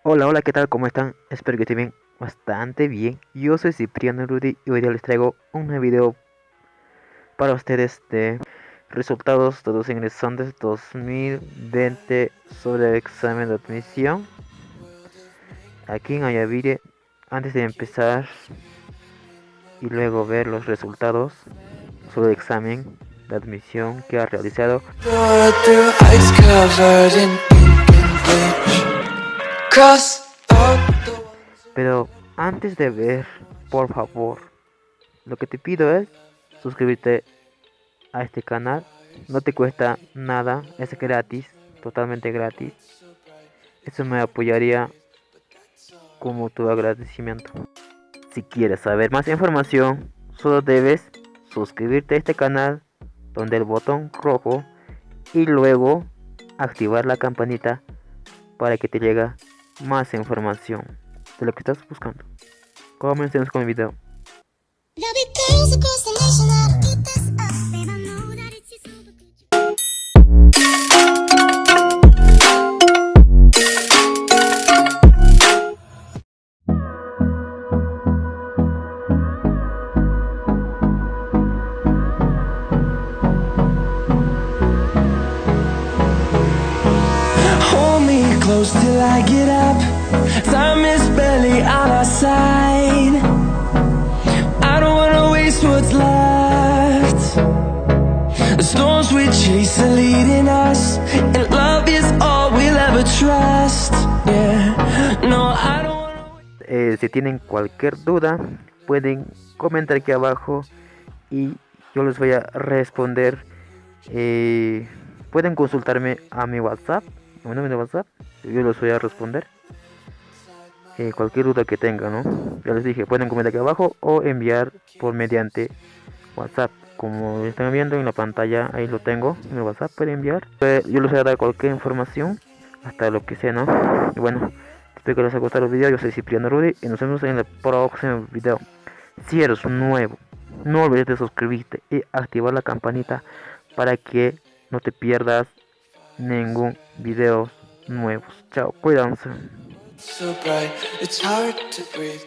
Hola, hola, ¿qué tal? ¿Cómo están? Espero que estén bien, bastante bien. Yo soy Cipriano Rudy y hoy día les traigo un nuevo video para ustedes de resultados de los ingresantes 2020 sobre el examen de admisión aquí en Ayavire. Antes de empezar y luego ver los resultados sobre el examen de admisión que ha realizado, pero antes de ver, por favor, lo que te pido es suscribirte a este canal. No te cuesta nada, es gratis, totalmente gratis. Eso me apoyaría como tu agradecimiento. Si quieres saber más información, solo debes suscribirte a este canal donde el botón rojo y luego activar la campanita para que te llegue más información de lo que estás buscando. Comencemos con el video. Close till I get up. Time is barely on our side. I don't wanna waste what's left. The storms we chase are leading us, and love is all we'll ever trust. Yeah, no, I don't wanna... Si tienen cualquier duda, pueden comentar aquí abajo y yo les voy a responder. Pueden consultarme a mi WhatsApp, a mi número de WhatsApp, yo les voy a responder cualquier duda que tengan, ¿no? Ya les dije, pueden comentar aquí abajo o enviar por mediante WhatsApp. Como están viendo en la pantalla, ahí lo tengo en el WhatsApp, pueden enviar. Yo les voy a dar cualquier información, hasta lo que sea, ¿no? Y bueno, espero que les haya gustado el video. Yo soy Cipriano Rudy y nos vemos en el próximo video. Si eres nuevo, no olvides de suscribirte y activar la campanita para que no te pierdas ningún video nuevos. Chao, cuídense. So bright, it's hard to breathe.